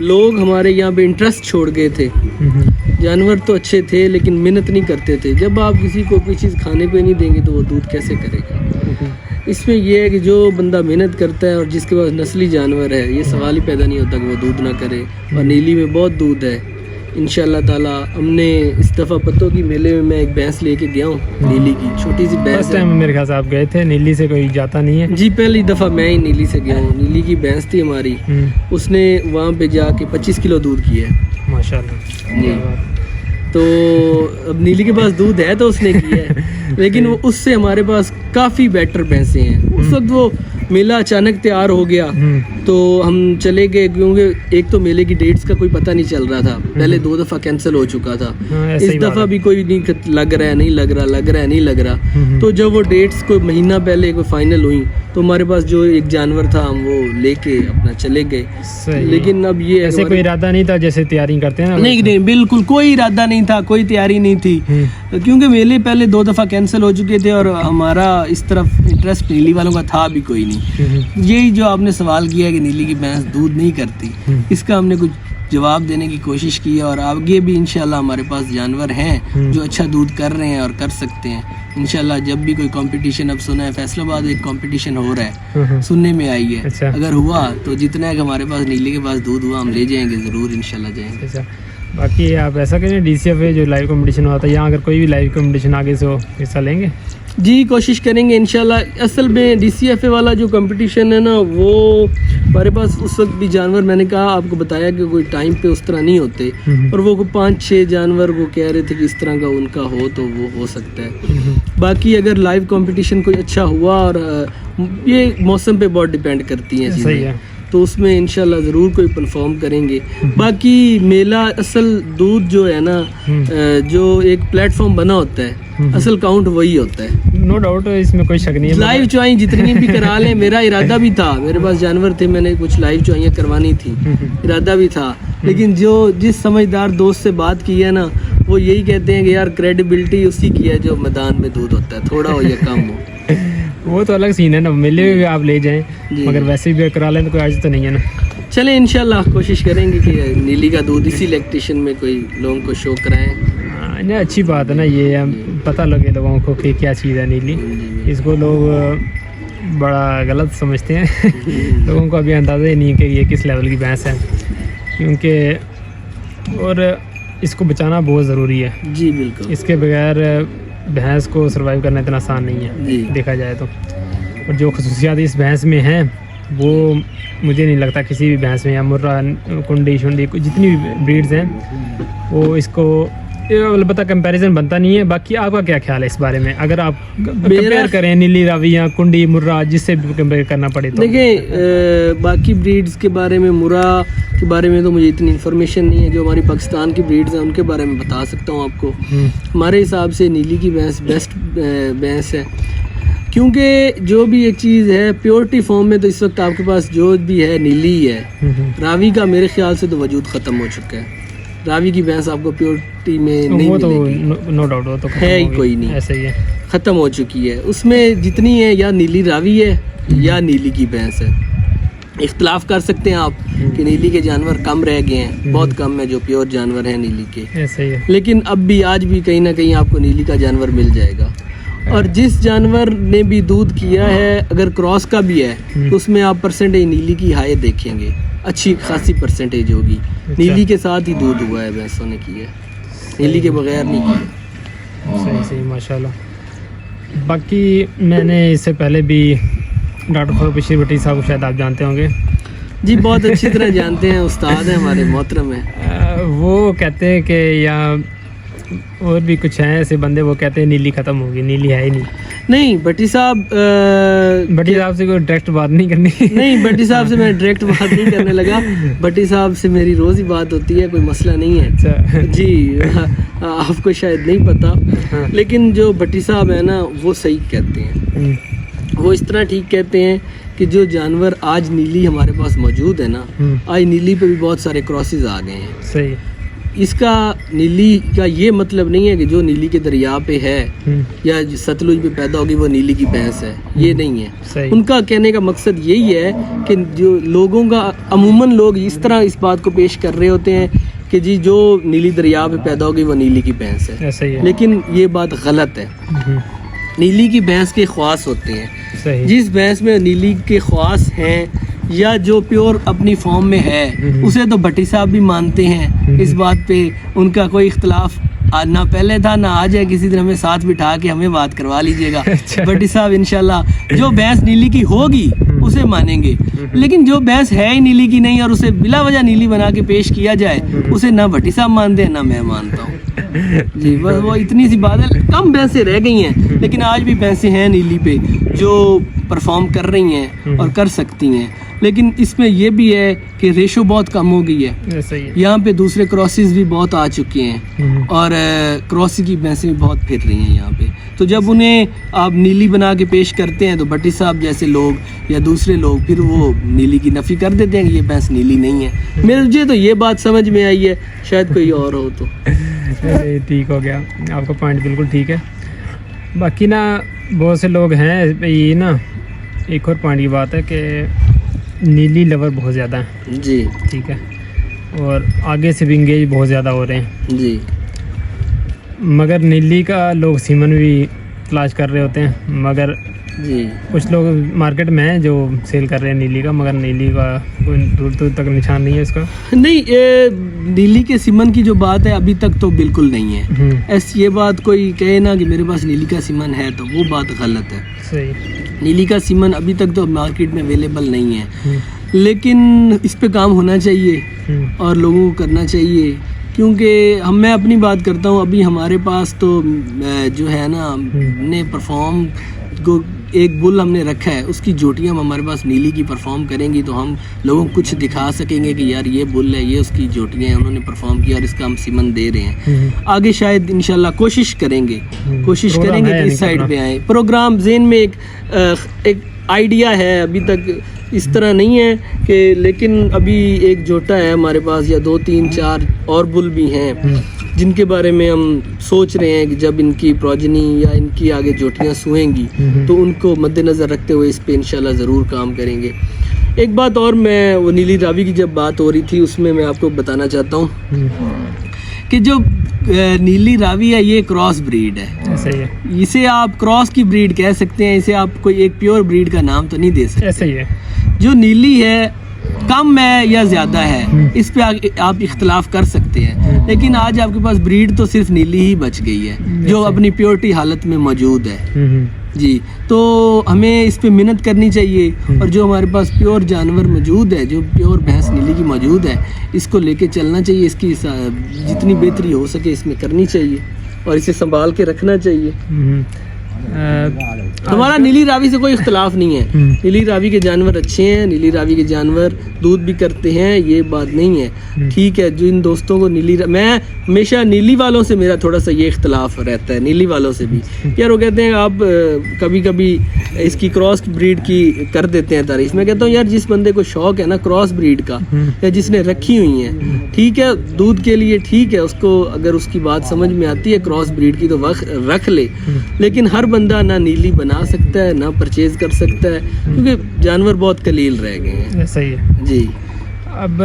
لوگ ہمارے یہاں پہ انٹرسٹ چھوڑ گئے تھے. جانور تو اچھے تھے لیکن محنت نہیں کرتے تھے. جب آپ کسی کو کوئی چیز کھانے پہ نہیں دیں گے تو وہ دودھ کیسے کرے گا؟ اس میں یہ ہے کہ جو بندہ محنت کرتا ہے اور جس کے پاس نسلی جانور ہے یہ سوال ہی پیدا نہیں ہوتا کہ وہ دودھ نہ کرے. اور نیلی میں بہت دودھ ہے انشاءاللہ تعالیٰ. ہم نے اس دفعہ پتوں کی میلے میں ایک بھینس لے کے گیا ہوں نیلی کی, چھوٹی سی بھینس فرسٹ ٹائم میرے خیال سے آپ گئے تھے, نیلی سے کوئی جاتا نہیں ہے. جی پہلی دفعہ میں ہی نیلی سے گیا ہوں. نیلی کی بھینس تھی ہماری, اس نے وہاں پہ جا کے 25 کلو دودھ کیا ہے ماشاء اللہ. جی تو اب نیلی کے پاس دودھ ہے تو اس نے کیا ہے, لیکن وہ اس سے ہمارے پاس کافی بیٹر بھینسیں ہیں. اس وقت وہ میلہ اچانک تیار ہو گیا تو ہم چلے گئے, کیونکہ ایک تو میلے کی ڈیٹس کا کوئی پتہ نہیں چل رہا تھا, پہلے 2 دفعہ کینسل ہو چکا تھا. اس دفعہ بھی کوئی نہیں لگ رہا ہے, نہیں لگ رہا, لگ رہا ہے, نہیں لگ رہا. تو جب وہ ڈیٹس کوئی مہینہ پہلے کوئی فائنل ہوئی تو ہمارے پاس جو ایک جانور تھا ہم وہ لے کے اپنا چلے گئے. لیکن اب یہ ایسے کوئی ارادہ نہیں تھا جیسے تیاری کرتے ہیں. نہیں بالکل کوئی ارادہ نہیں تھا, کوئی تیاری نہیں تھی, کیونکہ میلے پہلے 2 دفعہ کینسل ہو چکے تھے اور ہمارا اس طرف انٹرسٹ نیلی والوں کا تھا بھی کوئی نہیں. یہی جو آپ نے سوال کیا کہ نیلی کی بھینس دودھ نہیں کرتی, اس کا ہم نے کچھ جواب دینے کی کوشش کی ہے. اور آگے بھی انشاءاللہ ہمارے پاس جانور ہیں جو اچھا دودھ کر رہے ہیں اور کر سکتے ہیں انشاءاللہ. جب بھی کوئی کمپٹیشن, اب سنا ہے فیصل آباد ایک کمپٹیشن ہو رہا ہے, سننے میں آئی ہے, اگر ہوا تو جتنا ہے کہ ہمارے پاس نیلی کے پاس دودھ ہوا ہم لے جائیں گے ضرور انشاءاللہ جائیں گے. باقی آپ ایسا کریں ڈی سی ایف اے جو لائیو کمپٹیشن ہوتا ہے, یہاں اگر کوئی بھی لائیو کمپٹیشن آگے سے ہو حصہ لیں گے؟ جی کوشش کریں گے انشاءاللہ. اصل میں ڈی سی ایف اے والا جو کمپٹیشن ہے نا وہ ہمارے پاس اس وقت بھی جانور, میں نے کہا آپ کو بتایا کہ کوئی ٹائم پہ اس طرح نہیں ہوتے, اور وہ 5-6 جانور وہ کہہ رہے تھے کہ اس طرح کا ان کا ہو تو وہ ہو سکتا ہے. باقی اگر لائیو کمپٹیشن کوئی اچھا ہوا, اور یہ موسم پہ بہت ڈیپینڈ کرتی ہیں چیزیں, تو اس میں انشاءاللہ ضرور کوئی پرفارم کریں گے. باقی میلہ اصل دودھ جو ہے نا, جو ایک پلیٹ فارم بنا ہوتا ہے, اصل کاؤنٹ وہی ہوتا ہے. نو ڈاؤٹ, اس میں کوئی شک نہیں ہے. لائیو چوائیں جتنی بھی کرا لیں, میرا ارادہ بھی تھا, میرے پاس جانور تھے, میں نے کچھ لائیو چوائیاں کروانی تھی, ارادہ بھی تھا. لیکن جس سمجھدار دوست سے بات کی ہے نا, وہ یہی کہتے ہیں کہ یار کریڈیبلٹی اسی کی ہے جو میدان میں دودھ ہوتا ہے, تھوڑا ہو یا کم ہو. وہ تو الگ سین ہے نا, میلے میں بھی آپ لے جائیں, مگر ویسے بھی کرا لیں تو کوئی عرض تو نہیں ہے نا. چلیں انشاءاللہ کوشش کریں گے کہ نیلی کا دودھ اسی الیکٹریشن میں کوئی لوگوں کو شو کرائیں. نہیں اچھی بات ہے نا, یہ پتہ لگے لوگوں کو کہ کیا چیز ہے نیلی. اس کو لوگ بڑا غلط سمجھتے ہیں, لوگوں کو ابھی اندازہ ہی نہیں کہ یہ کس لیول کی بھینس ہے, کیونکہ اور اس کو بچانا بہت ضروری ہے. جی بالکل, اس کے بغیر بھینس کو سروائیو کرنا اتنا آسان نہیں ہے دیکھا جائے تو. اور جو خصوصیات اس بھینس میں ہیں وہ مجھے نہیں لگتا کسی بھی بھینس میں, یا مرہ, کنڈی شنڈی جتنی بھی بریڈز ہیں وہ اس کو البتہ کمپیریزن بنتا نہیں ہے. باقی آپ کا کیا خیال ہے اس بارے میں, اگر آپ کمپیئر کریں نیلی راوی یا کنڈی مرہ جس سے بھی کمپیئر کرنا پڑے تو؟ دیکھیں باقی بریڈز کے بارے میں, مرہ کے بارے میں تو مجھے اتنی انفارمیشن نہیں ہے. جو ہماری پاکستان کی بریڈز ہیں ان کے بارے میں بتا سکتا ہوں آپ کو. ہمارے حساب سے نیلی کی بھینس بیسٹ بھینس ہے, کیونکہ جو بھی ایک چیز ہے پیورٹی فارم میں, تو اس وقت آپ کے پاس جو بھی ہے نیلی ہی ہے. راوی کا میرے خیال سے تو وجود ختم ہو چکا ہے. راوی کی بھینس آپ کو پیورٹی میں نہیں ملے گی, نو ڈاؤٹ, وہ تو ہے ہی کوئی نہیں, ایسا ہی ہے, ختم ہو چکی ہے. اس میں جتنی ہے یا نیلی راوی ہے یا نیلی کی بھینس ہے. اختلاف کر سکتے ہیں آپ کہ نیلی کے جانور کم رہ گئے ہیں, بہت کم ہے جو پیور جانور ہیں نیلی کے, ایسا ہی ہے. لیکن اب بھی آج بھی کہیں نہ کہیں آپ کو نیلی کا جانور مل جائے گا. اور جس جانور نے بھی دودھ کیا ہے, اگر کراس کا بھی ہے تو اس میں آپ پرسنٹیج نیلی کی ہائی دیکھیں گے, اچھی خاصی پرسنٹیج ہوگی. نیلی کے ساتھ ہی دودھ ہوا ہے بھینسوں نے کی ہے, نیلی کے بغیر نہیں کیا. صحیح صحیح ماشاء اللہ. باقی میں نے اس سے پہلے بھی ڈاکٹر فاروق بشیر بٹی صاحب کو شاید آپ جانتے ہوں گے. جی بہت اچھی طرح جانتے ہیں, استاد ہیں ہمارے محترم ہیں. وہ کہتے ہیں کہ یا اور بھی کچھ ہیں ایسے بندے, وہ کہتے ہیں نیلی ختم ہوگی, نیلی ہے ہی نہیں. بٹی صاحب سے کوئی ڈائریکٹ بات نہیں کرنی. نہیں, بٹی صاحب سے میں ڈائریکٹ بات نہیں کرنے لگا. بٹی صاحب سے میری روز ہی بات ہوتی ہے, کوئی مسئلہ نہیں ہے. جی آپ کو شاید نہیں پتا, لیکن جو بٹی صاحب ہیں نا وہ صحیح کہتے ہیں. وہ اس طرح ٹھیک کہتے ہیں کہ جو جانور آج نیلی ہمارے پاس موجود ہے نا, آج نیلی پہ بھی بہت سارے کراسز آ گئے ہیں. صحیح. اس کا نیلی کا یہ مطلب نہیں ہے کہ جو نیلی کے دریا پہ ہے یا ستلج پہ پیدا ہوگی وہ نیلی کی بھینس ہے، یہ نہیں ہے. صحیح. ان کا کہنے کا مقصد یہی ہے کہ جو لوگوں کا عموماً لوگ اس طرح اس بات کو پیش کر رہے ہوتے ہیں کہ جی جو نیلی دریا پہ پیدا ہوگی وہ نیلی کی بھینس ہے، ایسا ہی ہے. لیکن یہ بات غلط ہے. نیلی کی بھینس کے خواص ہوتے ہیں. صحیح. جس بھینس میں نیلی کے خواص ہیں یا جو پیور اپنی فارم میں ہے اسے تو بھٹی صاحب بھی مانتے ہیں. اس بات پہ ان کا کوئی اختلاف نہ پہلے تھا نہ آج ہے. کسی دن ہمیں ساتھ بٹھا کے ہمیں بات کروا لیجیے گا. بھٹی صاحب انشاءاللہ جو بھینس نیلی کی ہوگی اسے مانیں گے، لیکن جو بھینس ہے ہی نیلی کی نہیں اور اسے بلا وجہ نیلی بنا کے پیش کیا جائے اسے نہ بھٹی صاحب مانتے ہیں نہ میں مانتا ہوں. جی بس وہ اتنی سی بات ہے. کم بھینسیں رہ گئی ہیں لیکن آج بھی بھینسیں ہیں نیلی پہ جو پرفارم کر رہی ہیں اور کر سکتی ہیں. لیکن اس میں یہ بھی ہے کہ ریشو بہت کم ہو گئی ہے. ایسا ہی ہے. یہاں پہ دوسرے کراسز بھی بہت آ چکے ہیں اور کراس کی بھینسیں بھی بہت پھر رہی ہیں یہاں پہ. تو جب انہیں آپ نیلی بنا کے پیش کرتے ہیں تو بھٹی صاحب جیسے لوگ یا دوسرے لوگ پھر وہ نیلی کی نفی کر دیتے ہیں کہ یہ بھینس نیلی نہیں ہے. مجھے تو یہ بات سمجھ میں آئی ہے، شاید کوئی اور ہو تو. ٹھیک ہو گیا، آپ کا پوائنٹ بالکل ٹھیک ہے. باقی نا بہت سے لوگ ہیں یہ نا ایک اور پوائنٹ کی بات ہے کہ نیلی لور بہت زیادہ ہیں. جی ٹھیک ہے. اور آگے سے بھی انگیج بہت زیادہ ہو رہے ہیں. جی. مگر نیلی کا لوگ سیمن بھی تلاش کر رہے ہوتے ہیں، مگر جی کچھ لوگ مارکیٹ میں ہیں جو سیل کر رہے ہیں نیلی کا، مگر نیلی کا کوئی دور دور تک نشان نہیں ہے اس کا. نہیں، نیلی کے سیمن کی جو بات ہے ابھی تک تو بالکل نہیں ہے. ایسی یہ بات کوئی کہے نا کہ میرے پاس نیلی کا سیمن ہے تو وہ بات غلط ہے. صحیح. نیلی کا سیمن ابھی تک تو مارکیٹ میں اویلیبل نہیں ہے، لیکن اس پہ کام ہونا چاہیے اور لوگوں کو کرنا چاہیے. کیونکہ میں اپنی بات کرتا ہوں، ابھی ہمارے پاس تو جو ہے نا نے پرفارم کو ایک بل ہم نے رکھا ہے، اس کی جوٹیاں ہمارے پاس نیلی کی پرفارم کریں گی تو ہم لوگوں کو کچھ دکھا سکیں گے کہ یار یہ بل ہے، یہ اس کی جوٹیاں ہیں، انہوں نے پرفارم کیا اور اس کا ہم سیمن دے رہے ہیں. آگے شاید انشاءاللہ کوشش کریں گے کہ اس سائڈ پہ آئیں. پروگرام ذہن میں ایک آئیڈیا ہے، ابھی تک اس طرح نہیں ہے کہ، لیکن ابھی ایک جوٹا ہے ہمارے پاس یا 2 3 4 اور بل بھی ہیں جن کے بارے میں ہم سوچ رہے ہیں کہ جب ان کی پروجنی یا ان کی آگے جوٹیاں سوئیں گی تو ان کو مد نظر رکھتے ہوئے اس پہ انشاءاللہ ضرور کام کریں گے. ایک بات اور، میں وہ نیلی راوی کی جب بات ہو رہی تھی اس میں آپ کو بتانا چاہتا ہوں کہ جو نیلی راوی ہے یہ کراس بریڈ ہے. صحیح ہے. اسے آپ کراس کی بریڈ کہہ سکتے ہیں، اسے آپ کوئی ایک پیور بریڈ کا نام تو نہیں دے سکتے. ایسا ہی ہے. جو نیلی ہے کم ہے یا زیادہ ہے اس پہ آپ اختلاف کر سکتے ہیں، لیکن آج آپ کے پاس بریڈ تو صرف نیلی ہی بچ گئی ہے جو اپنی پیورٹی حالت میں موجود ہے. جی تو ہمیں اس پہ محنت کرنی چاہیے اور جو ہمارے پاس پیور جانور موجود ہے، جو پیور بھینس نیلی کی موجود ہے، اس کو لے کے چلنا چاہیے. اس کی جتنی بہتری ہو سکے اس میں کرنی چاہیے اور اسے سنبھال کے رکھنا چاہیے. ہمارا نیلی راوی سے کوئی اختلاف نہیں ہے. نیلی راوی کے جانور اچھے ہیں، نیلی راوی کے جانور دودھ بھی کرتے ہیں، یہ بات نہیں ہے. ٹھیک ہے، جو ان دوستوں کو میں ہمیشہ نیلی والوں سے میرا تھوڑا سا یہ اختلاف رہتا ہے، نیلی والوں سے بھی یار وہ کہتے ہیں آپ کبھی کبھی اس کی کراس بریڈ کی کر دیتے ہیں تعریف. میں کہتا ہوں یار جس بندے کو شوق ہے نا کراس بریڈ کا یا جس نے رکھی ہوئی ہیں، ٹھیک ہے دودھ کے لیے ٹھیک ہے، اس کو اگر اس کی بات سمجھ میں آتی ہے کراس بریڈ کی تو رکھ لے، لیکن ہر بندہ نہ نیلی بنا سکتا ہے نہ پرچیز کر سکتا ہے کیونکہ جانور بہت قلیل رہ گئے ہیں. صحیح ہے. جی. اب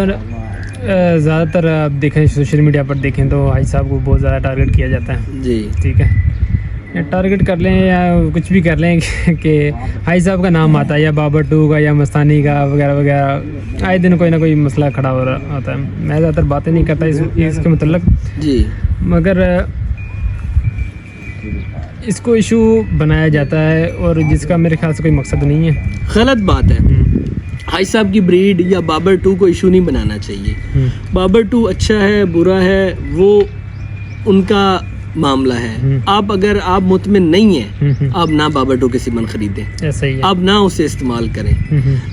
زیادہ تر آپ دیکھیں سوشل میڈیا پر دیکھیں تو حاج صاحب کو بہت زیادہ ٹارگٹ کیا جاتا ہے. جی ٹھیک ہے، ٹارگٹ کر لیں یا کچھ بھی کر لیں کہ حاج صاحب کا نام آتا ہے یا بابر 2 کا یا مستانی کا وغیرہ وغیرہ، آئے دن کوئی نہ کوئی مسئلہ کھڑا ہو رہا ہوتا ہے. میں زیادہ تر باتیں نہیں کرتا اس کے متعلق. جی. مگر اس کو ایشو بنایا جاتا ہے اور جس کا میرے خیال سے کوئی مقصد نہیں ہے. غلط بات ہے. حاج صاحب کی بریڈ یا بابر 2 کو ایشو نہیں بنانا چاہیے. بابر 2 اچھا ہے برا ہے وہ ان کا معاملہ ہے. آپ اگر آپ مطمئن نہیں ہیں آپ نہ بابر 2 کے سیمن خریدیں، آپ نہ اسے استعمال کریں.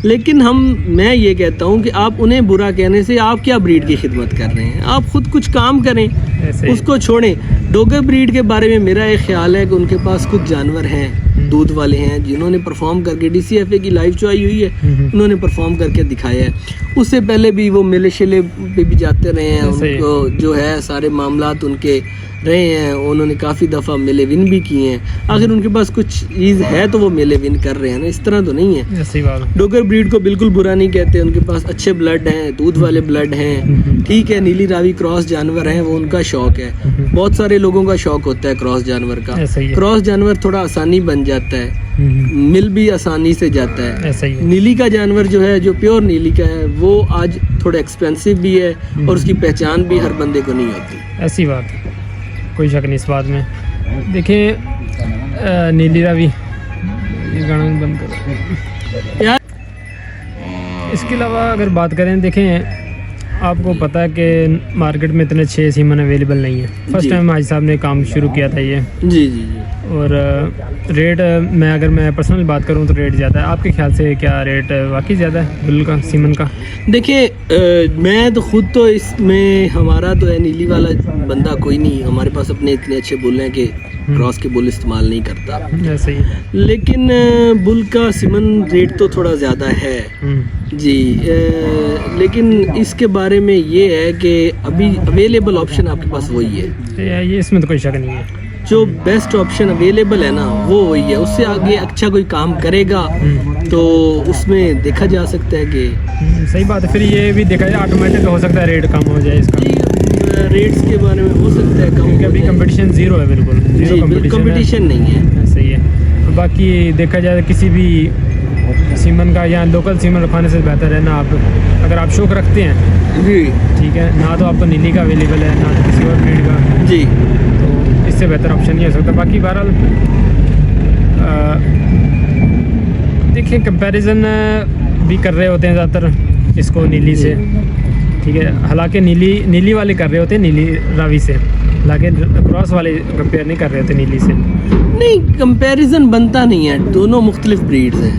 لیکن میں یہ کہتا ہوں کہ آپ انہیں برا کہنے سے آپ کیا بریڈ کی خدمت کر رہے ہیں؟ آپ خود کچھ کام کریں، اس کو چھوڑیں. ڈوگر بریڈ کے بارے میں میرا ایک خیال ہے کہ ان کے پاس کچھ جانور ہیں دودھ والے ہیں جنہوں نے پرفارم کر کے DCFA کی لائیو شو آئی ہوئی ہے, انہوں نے پرفارم کر کے دکھایا ہے. اس سے پہلے بھی وہ میلے شیلے پہ بھی جاتے رہے ہیں, ان کو جو ہے سارے معاملات ان کے رہے ہیں, انہوں نے کافی دفعہ میلے ون بھی کیے ہیں. آخر ان کے پاس کچھ چیز ہے تو وہ میلے ون کر رہے ہیں نا, اس طرح تو نہیں ہے. ڈوگر بریڈ کو بالکل برا نہیں کہتے, ان کے پاس اچھے بلڈ ہیں, دودھ والے بلڈ ہیں, ٹھیک ہے. نیلی راوی کراس جانور ہیں, وہ ان کا شوق ہے. بہت سارے لوگوں کا شوق ہوتا ہے کراس جانور کا. کراس جانور تھوڑا آسانی بن جاتا ہے, مل بھی آسانی سے جاتا ہے. نیلی کا جانور جو ہے, جو پیور نیلی کا ہے, وہ آج تھوڑا ایکسپینسو بھی ہے اور اس کی پہچان بھی ہر بندے کو نہیں ہوتی. ایسی بات ہے, کوئی شک نہیں اس بات میں. دیکھیں نیلی راوی, یہ گانا بند کرو. اس کے علاوہ اگر بات کریں, دیکھیں آپ کو پتہ ہے کہ مارکیٹ میں اتنے اچھے سیمن اویلیبل نہیں ہیں. فرسٹ ٹائم حاجی صاحب نے کام شروع کیا تھا یہ. جی جی جی. اور ریٹ اگر میں پرسنل بات کروں تو ریٹ زیادہ ہے. آپ کے خیال سے کیا ریٹ واقعی زیادہ ہے بل کا, سیمن کا؟ دیکھیں میں تو خود تو اس میں, ہمارا تو ہے نیلی والا بندہ کوئی نہیں, ہمارے پاس اپنے اتنے اچھے بل ہیں کہ کراس کے بل استعمال نہیں کرتا. ایسا ہی, لیکن بل کا سیمن ریٹ تو تھوڑا زیادہ ہے جی. لیکن اس کے بارے میں یہ ہے کہ ابھی اویلیبل آپشن آپ کے پاس وہی ہے. یہ اس میں تو کوئی شک نہیں ہے, جو بیسٹ آپشن اویلیبل ہے نا وہ وہی ہے. اس سے آگے اچھا کوئی کام کرے گا تو اس میں دیکھا جا سکتا ہے کہ صحیح بات ہے. پھر یہ بھی دیکھا جائے آٹومیٹک ہو سکتا ہے ریٹ کم ہو جائے اس کا. ریٹس کے بارے میں ہو سکتا ہے کم, کیونکہ ابھی کمپٹیشن زیرو ہے, بالکل کمپٹیشن نہیں ہے. صحیح ہے. اور باقی دیکھا جائے کسی بھی سیمن کا یا لوکل سیمن رکھوانے سے بہتر ہے نا, آپ اگر آپ شوق رکھتے ہیں جی ٹھیک ہے, نہ تو آپ کو نیلی کا اویلیبل ہے نہ تو کسی اور بریڈ کا جی, تو اس سے بہتر آپشن نہیں ہو سکتا. باقی بہرحال دیکھیں کمپیریزن بھی کر رہے ہوتے ہیں زیادہ تر اس کو نیلی سے, ٹھیک ہے. حالانکہ نیلی والے کر رہے ہوتے ہیں نیلی راوی سے, لیکن کراس والے کمپیئر نہیں کر رہے ہوتے نیلی سے. نہیں, کمپیریزن بنتا نہیں ہے, دونوں مختلف بریڈز ہیں.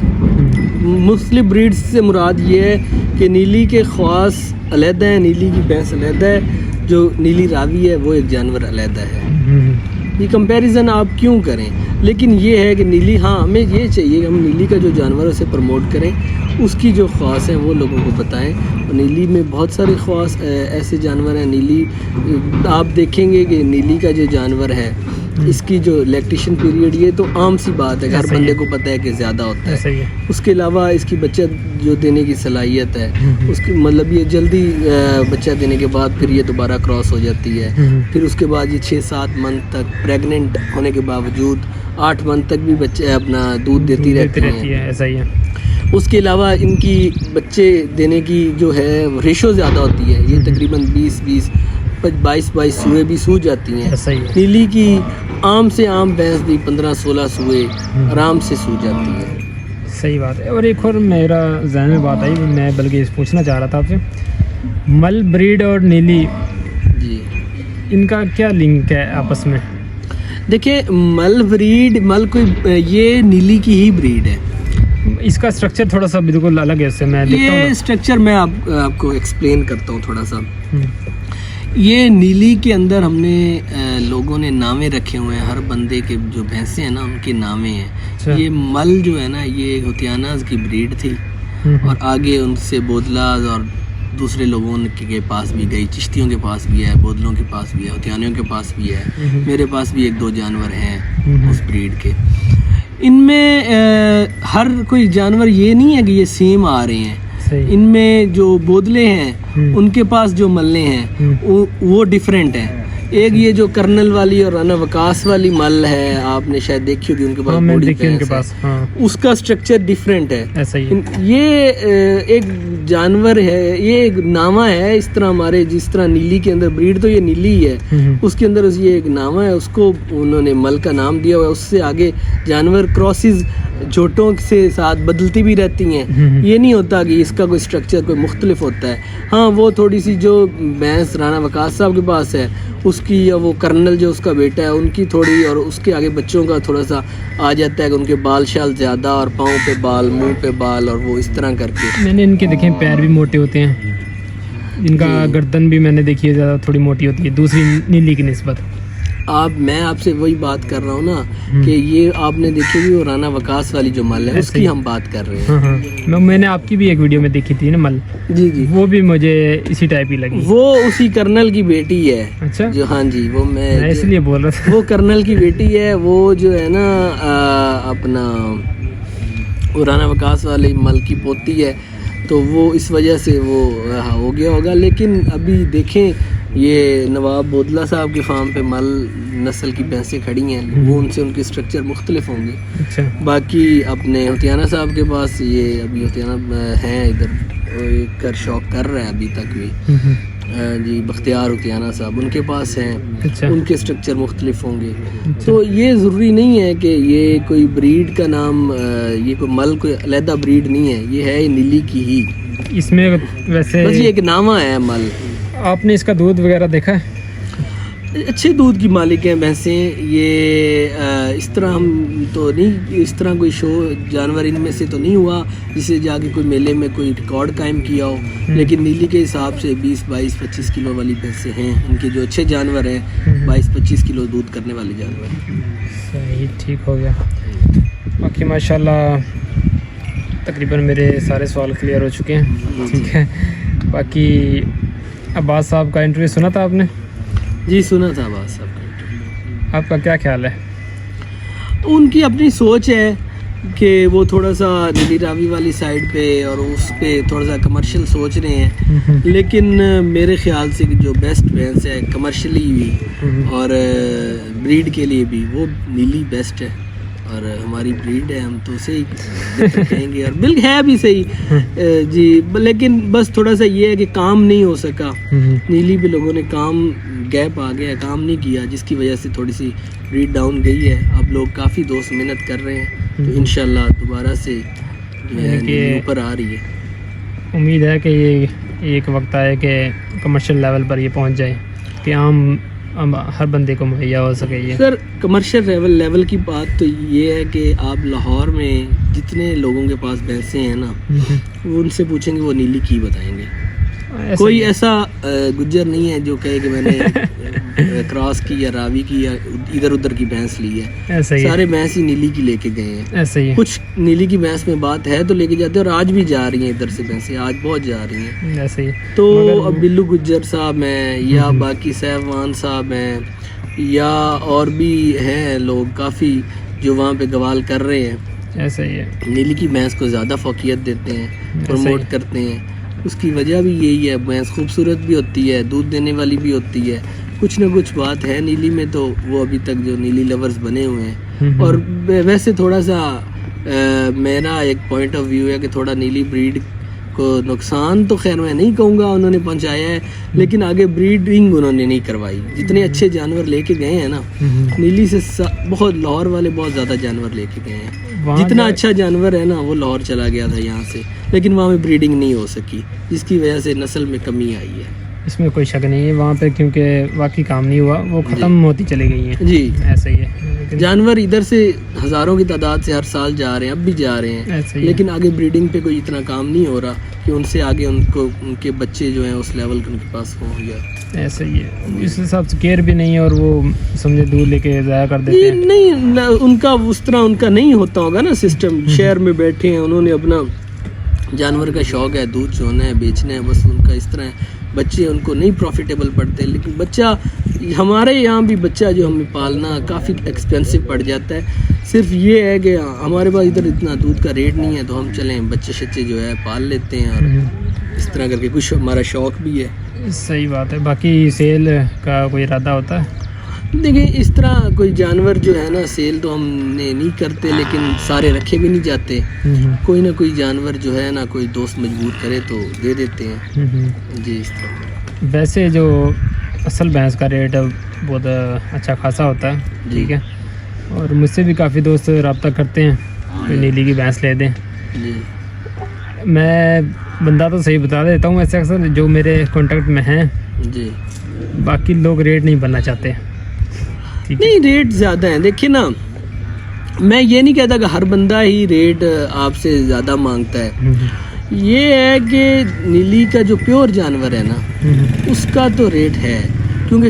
مختلف بریڈز سے مراد یہ ہے کہ نیلی کے خواص علیحدہ ہیں, نیلی کی بھینس علیحدہ ہے, جو نیلی راوی ہے وہ ایک جانور علیحدہ ہے. یہ کمپیریزن آپ کیوں کریں؟ لیکن یہ ہے کہ نیلی, ہاں ہمیں یہ چاہیے کہ ہم نیلی کا جو جانور ہے اسے پروموٹ کریں, اس کی جو خواص ہیں وہ لوگوں کو بتائیں. اور نیلی میں بہت سارے خواص ایسے جانور ہیں. نیلی آپ دیکھیں گے کہ نیلی کا جو جانور ہے اس کی جو لیکٹیشن پیریڈ, یہ تو عام سی بات ہے, ہر بندے کو پتہ ہے کہ زیادہ ہوتا ہے. اس کے علاوہ اس کی بچہ جو دینے کی صلاحیت ہے, اس کی مطلب یہ جلدی بچہ دینے کے بعد پھر یہ دوبارہ کراس ہو جاتی ہے. پھر اس کے بعد یہ 6-7 منتھ تک پریگننٹ ہونے کے باوجود 8 منتھ تک بھی بچے اپنا دودھ دیتی رہتی ہیں. ایسا ہی ہے. اس کے علاوہ ان کی بچے دینے کی جو ہے ریشو زیادہ ہوتی ہے, یہ تقریباً 22 سوئے بھی سو جاتی ہیں. نیلی کی عام سے عام بھینس بھی 15-16 سوئے آرام سے سو جاتی ہے. صحیح بات ہے. اور ایک اور میرا ذہن میں بات آئی, میں بلکہ پوچھنا چاہ رہا تھا آپ سے, مل بریڈ اور نیلی جی, ان کا کیا لنک ہے آپس میں؟ دیکھیں مل کوئی یہ نیلی کی ہی بریڈ ہے. اس کا اسٹرکچر تھوڑا سا بالکل الگ ہے اس سے. میں دیکھتا ہوں یہ اسٹرکچر میں آپ کو ایکسپلین کرتا ہوں تھوڑا سا. یہ نیلی کے اندر ہم نے لوگوں نے نامے رکھے ہوئے ہیں, ہر بندے کے جو بھینسیں ہیں نا ان کے نامے ہیں. یہ مل جو ہے نا یہ ہوتیاناز کی بریڈ تھی, اور آگے ان سے بودلاز اور دوسرے لوگوں کے پاس بھی گئی, چشتیوں کے پاس بھی ہے, بودلوں کے پاس بھی ہے, ہوتیانیوں کے پاس بھی ہے. میرے پاس بھی 1-2 جانور ہیں اس بریڈ کے. ان میں ہر کوئی جانور یہ نہیں ہے کہ یہ سیم آ رہے ہیں. ان میں جو بودلے ہیں ان کے پاس جو ملیں ہیں وہ ڈیفرنٹ ہیں. ایک یہ جو کرنل والی اور رانا وکاس والی مل ہے, آپ نے شاید دیکھی ہوگی, ان کے پاس اس کا سٹرکچر ڈیفرنٹ ہے. یہ ایک جانور ہے, یہ ایک نامہ ہے. اس طرح ہمارے جس طرح نیلی کے اندر بریڈ تو یہ نیلی ہے, اس کے اندر یہ ایک نامہ ہے, اس کو انہوں نے مل کا نام دیا ہوا ہے. اس سے آگے جانور کراسز جھوٹوں سے ساتھ بدلتی بھی رہتی ہیں. یہ نہیں ہوتا کہ اس کا کوئی سٹرکچر کوئی مختلف ہوتا ہے. ہاں وہ تھوڑی سی جو بھینس رانا وکاس صاحب کے پاس ہے اس کی, یا وہ کرنل جو اس کا بیٹا ہے ان کی تھوڑی, اور اس کے آگے بچوں کا تھوڑا سا آ جاتا ہے کہ ان کے بال شال زیادہ, اور پاؤں پہ بال, منہ پہ بال, اور وہ اس طرح کر کے. میں نے ان کے دیکھیں پیر بھی موٹے ہوتے ہیں, ان کا گردن بھی میں نے دیکھی ہے زیادہ تھوڑی موٹی ہوتی ہے دوسری نیلی کی نسبت. میں آپ سے وہی بات کر رہا ہوں نا کہ یہ آپ نے دیکھی ہوئی وہ رانا وکاس والی جو مل ہے اس کی ہم بات کر رہے ہیں. ہاں میں نے آپ کی بھی ایک ویڈیو میں دیکھی تھی نا مل. جی جی وہ بھی مجھے اسی ٹائپ ہی لگی. وہ اسی کرنل کی بیٹی ہے. اچھا جو ہاں جی وہ میں اس لیے بول رہا تھا. وہ کرنل کی بیٹی ہے. وہ جو ہے نا اپنا وہ رانا وکاس والی مل کی پوتی ہے تو وہ اس وجہ سے وہ ہو گیا ہوگا. لیکن ابھی دیکھیں یہ نواب بودلہ صاحب کے فارم پہ مل نسل کی بھینسیں کھڑی ہیں. وہ ان سے ان کے سٹرکچر مختلف ہوں گے. اچھا باقی اپنے ہوتیانہ صاحب کے پاس یہ ابھی ہوتیانہ ہیں ادھر کر شوق کر رہا ہے ابھی تک بھی. جی بختیار ہوتیانہ صاحب ان کے پاس ہیں. اچھا ان کے سٹرکچر مختلف ہوں گے. تو یہ ضروری نہیں ہے کہ یہ کوئی بریڈ کا نام یہ کوئی مل کوئی علیحدہ بریڈ نہیں ہے. یہ ہے نیلی کی ہی. اس میں ویسے بس یہ ایک نامہ ہے مل. آپ نے اس کا دودھ وغیرہ دیکھا ہے؟ اچھے دودھ کی مالک ہیں بھینسیں. یہ اس طرح ہم تو نہیں اس طرح کوئی شو جانور ان میں سے تو نہیں ہوا جسے جا کے کوئی میلے میں کوئی ریکارڈ قائم کیا ہو. لیکن نیلی کے حساب سے 20 22 25 کلو والی بھینسیں ہیں. ان کے جو اچھے جانور ہیں 22 25 کلو دودھ کرنے والے جانور ہیں. صحیح ٹھیک ہو گیا. باقی ماشاءاللہ تقریباً میرے سارے سوال کلیئر ہو چکے ہیں. ٹھیک ہے. باقی عباس صاحب کا انٹرویو سنا تھا آپ نے؟ جی سنا تھا عباس صاحب کا. آپ کا کیا خیال ہے؟ ان کی اپنی سوچ ہے کہ وہ تھوڑا سا نیلی راوی والی سائڈ پہ اور اس پہ تھوڑا سا کمرشل سوچ رہے ہیں. لیکن میرے خیال سے کہ جو بیسٹ بھینس ہے کمرشلی بھی اور بریڈ کے لیے بھی وہ نیلی بیسٹ ہے. اور ہماری بریڈ ہے ہم تو اسے ہی بہتر کہیں گے. اور بل ہے بھی صحیح جی. لیکن بس تھوڑا سا یہ ہے کہ کام نہیں ہو سکا. نیلی پہ لوگوں نے کام گیپ آ گیا کام نہیں کیا جس کی وجہ سے تھوڑی سی بریڈ ڈاؤن گئی ہے. اب لوگ کافی دوست محنت کر رہے ہیں تو انشاءاللہ دوبارہ سے اوپر آ رہی ہے. امید ہے کہ یہ ایک وقت آئے کہ کمرشل لیول پر یہ پہنچ جائے کہ عام ہر بندے کو مہیا ہو سکے. یہ سر کمرشل لیول کی بات تو یہ ہے کہ آپ لاہور میں جتنے لوگوں کے پاس بھینسیں ہیں نا وہ ان سے پوچھیں گے وہ نیلی کی بتائیں گے. کوئی ایسا گجر نہیں ہے جو کہے کہ میں نے کراس کی یا راوی کی یا ادھر ادھر کی بھینس لی ہے. سارے بھینس ہی نیلی کی لے کے گئے ہیں. ایسا ہی کچھ نیلی کی بھینس میں بات ہے تو لے کے جاتے ہیں اور آج بھی جا رہی ہیں ادھر سے بھینسیں آج بہت جا رہی ہیں. ایسا ہی تو اب بلو گجر صاحب ہیں یا باقی سیفوان صاحب ہیں یا اور بھی ہیں لوگ کافی جو وہاں پہ گوال کر رہے ہیں. ایسا ہی ہے. نیلی کی بھینس کو زیادہ فوقیت دیتے ہیں پروموٹ کرتے ہیں. اس کی وجہ بھی یہی ہے بھینس خوبصورت بھی ہوتی ہے دودھ دینے والی بھی ہوتی ہے. کچھ نہ کچھ بات ہے نیلی میں تو وہ ابھی تک جو نیلی لورز بنے ہوئے ہیں. اور ویسے تھوڑا سا میرا ایک پوائنٹ آف ویو ہے کہ تھوڑا نیلی بریڈ کو نقصان تو خیر میں نہیں کہوں گا انہوں نے پہنچایا ہے لیکن آگے بریڈنگ انہوں نے نہیں کروائی. جتنے اچھے جانور لے کے گئے ہیں نا نیلی سے بہت لاہور والے بہت زیادہ جانور لے کے گئے ہیں. جتنا اچھا جانور ہے نا وہ لاہور چلا گیا تھا یہاں سے لیکن وہاں میں بریڈنگ نہیں ہو سکی جس کی وجہ سے نسل میں کمی آئی ہے. اس میں کوئی شک نہیں ہے وہاں پہ کیونکہ واقعی کام نہیں ہوا وہ ختم ہوتی چلی گئی ہیں. جی ایسا ہی ہے. جانور ادھر سے ہزاروں کی تعداد سے ہر سال جا رہے ہیں اب بھی جا رہے ہیں لیکن آگے بریڈنگ پہ کوئی اتنا کام نہیں ہو رہا کہ ان سے آگے ان کو ان کے بچے جو ہیں اس لیول کے ان کے پاس ہو گیا. ایسا ہی ہے. اس حساب سے کیئر بھی نہیں ہے اور وہ سمجھے دودھ لے کے ضائع کر دیتے ہیں. نہیں ان کا اس طرح ان کا نہیں ہوتا ہوگا نا سسٹم. شہر میں بیٹھے ہیں انہوں نے اپنا جانور کا شوق ہے دودھ چونا ہے بیچنا ہے بس ان کا اس طرح ہے. بچے ان کو نہیں پروفیٹیبل پڑتے. لیکن بچہ ہمارے یہاں بھی بچہ جو ہمیں پالنا کافی ایکسپینسو پڑ جاتا ہے. صرف یہ ہے کہ ہمارے پاس ادھر اتنا دودھ کا ریٹ نہیں ہے تو ہم چلیں بچے شچے جو ہے پال لیتے ہیں اور اس طرح کر کے کچھ ہمارا شوق بھی ہے. صحیح بات ہے. باقی سیل کا کوئی ارادہ ہوتا ہے؟ دیکھیں اس طرح کوئی جانور جو ہے نا سیل تو ہم نے نہیں کرتے لیکن سارے رکھے بھی نہیں جاتے. کوئی نہ کوئی جانور جو ہے نا کوئی دوست مجبور کرے تو دے دیتے ہیں. جی اس طرح. ویسے جو اصل بھینس کا ریٹ بہت اچھا خاصا ہوتا ہے. ٹھیک ہے. اور مجھ سے بھی کافی دوست رابطہ کرتے ہیں کہ نیلی کی بھینس لے دیں. جی میں بندہ تو صحیح بتا دیتا ہوں ایسے اکثر جو میرے کانٹیکٹ میں ہیں. جی باقی لوگ ریٹ نہیں بننا چاہتے. نہیں ریٹ زیادہ ہیں. دیکھیں نا میں یہ نہیں کہتا کہ ہر بندہ ہی ریٹ آپ سے زیادہ مانگتا ہے. یہ ہے کہ نیلی کا جو پیور جانور ہے نا اس کا تو ریٹ ہے کیونکہ